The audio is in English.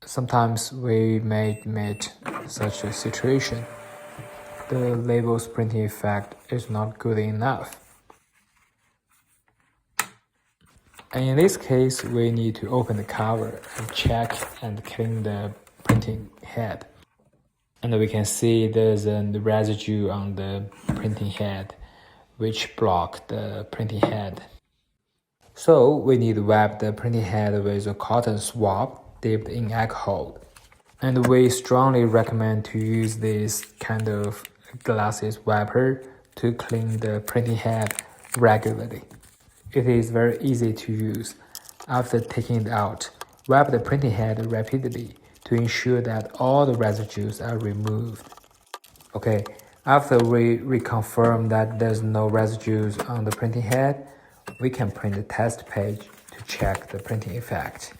Sometimes we may meet such a situation. The label's printing effect is not good enough. And in this case, we need to open the cover and check and clean the printing head. And we can see there's a residue on the printing head, which block the printing head. So we need to wipe the printing head with a cotton swab dipped in alcohol. And we strongly recommend to use this kind of glasses wiper to clean the printing head regularly. It is very easy to use. After taking it out, wipe the printing head repeatedly to ensure that all the residues are removed. Okay, after we reconfirm that there's no residues on the printing head, we can print the test page to check the printing effect.